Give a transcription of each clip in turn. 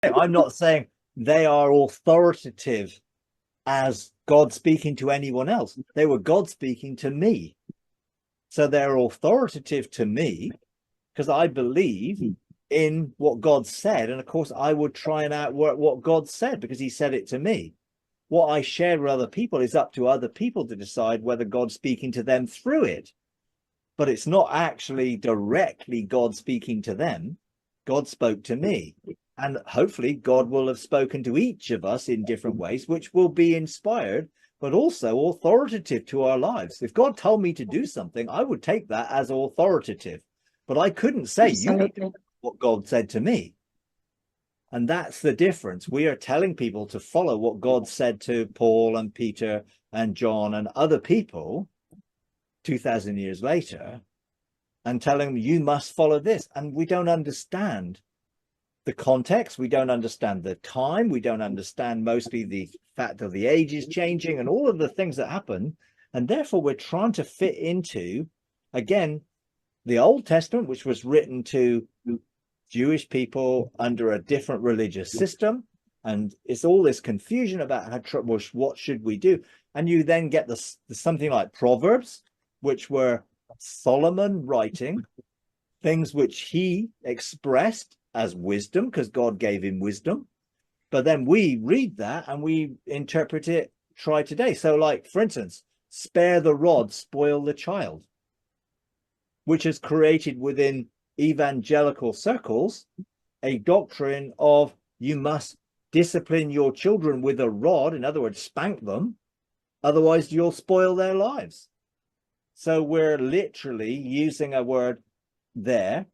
I'm not saying they are authoritative as God speaking to anyone else. They were God speaking to me. So they're authoritative to me because I believe in what God said. And of course, I would try and outwork what God said because he said it to me. What I share with other people is up to other people to decide whether God's speaking to them through it. But it's not actually directly God speaking to them. God spoke to me. And hopefully God will have spoken to each of us in different ways, which will be inspired, but also authoritative to our lives. If God told me to do something, I would take that as authoritative. But I couldn't say, you need to do what God said to me. And that's the difference. We are telling people to follow what God said to Paul and Peter and John and other people 2,000 years later, and telling them you must follow this. And we don't understand the context. We don't understand the time. We don't understand mostly the fact that the age is changing and all of the things that happen. And therefore, we're trying to fit into, again, the Old Testament, which was written to Jewish people under a different religious system. And it's all this confusion about what should we do? And you then get something like Proverbs, which were Solomon writing things which he expressed as wisdom because God gave him wisdom. But then we read that and we interpret it, try today. So like, for instance, spare the rod, spoil the child, which has created within evangelical circles a doctrine of you must discipline your children with a rod, in other words, spank them, otherwise you'll spoil their lives. So we're literally using a word there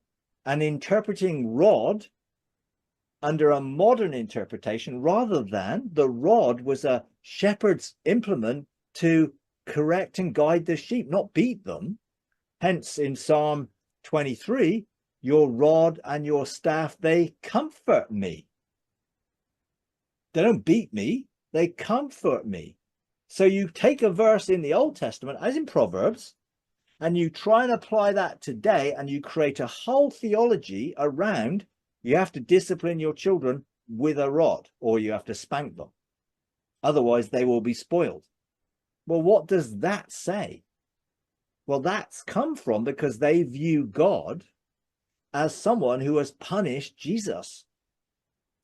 and interpreting rod under a modern interpretation, rather than the rod was a shepherd's implement to correct and guide the sheep, not beat them. Hence in Psalm 23, your rod and your staff, they comfort me. They don't beat me, they comfort me. So you take a verse in the Old Testament, as in Proverbs, and you try and apply that today, and you create a whole theology around you have to discipline your children with a rod, or you have to spank them. Otherwise, they will be spoiled. Well, what does that say? Well, that's come from because they view God as someone who has punished Jesus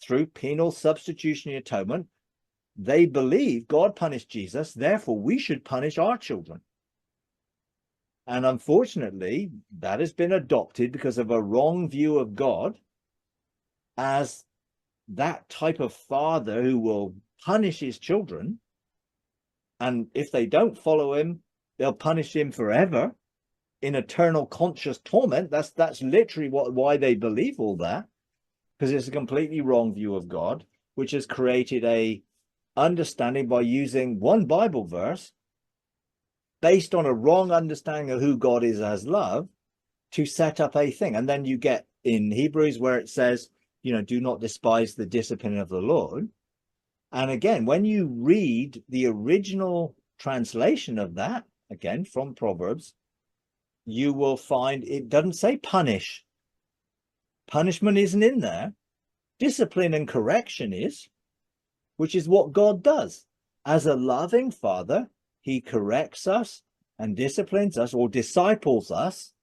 through penal substitutionary atonement. They believe God punished Jesus, therefore we should punish our children. And unfortunately, that has been adopted because of a wrong view of God as that type of father who will punish his children. And if they don't follow him, they'll punish him forever in eternal conscious torment. That's literally why they believe all that, because it's a completely wrong view of God, which has created a understanding by using one Bible verse based on a wrong understanding of who God is as love to set up a thing. And then you get in Hebrews where it says, do not despise the discipline of the Lord. And again, when you read the original translation of that, again, from Proverbs, you will find it doesn't say punish. Punishment isn't in there. Discipline and correction is, which is what God does. As a loving father, he corrects us and disciplines us or disciples us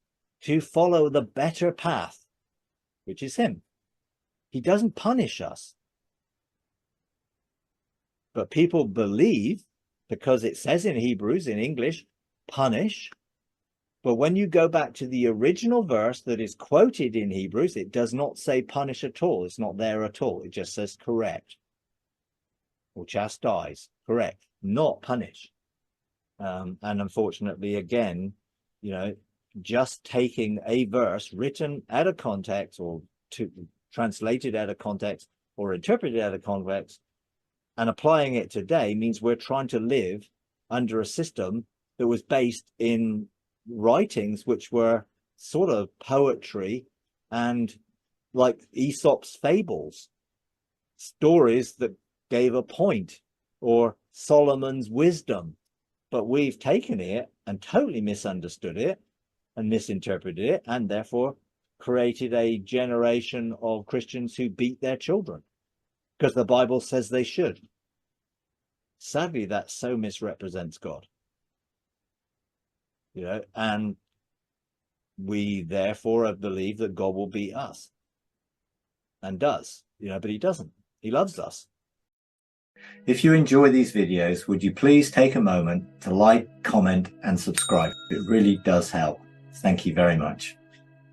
to follow the better path, which is him. He doesn't punish us. But people believe, because it says in Hebrews, in English, punish. But when you go back to the original verse that is quoted in Hebrews, it does not say punish at all. It's not there at all. It just says correct or chastise, correct, not punish. And unfortunately, again, just taking a verse written out of context or translated out of context or interpreted out of context and applying it today means we're trying to live under a system that was based in writings which were sort of poetry and like Aesop's fables, stories that gave a point, or Solomon's wisdom. But we've taken it and totally misunderstood it and misinterpreted it, and therefore created a generation of Christians who beat their children. because the Bible says they should. Sadly, that so misrepresents God. You know, and we therefore believe that God will beat us, and does, you know, but he doesn't. He loves us. If you enjoy these videos, would you please take a moment to like, comment, and subscribe? It really does help. Thank you very much.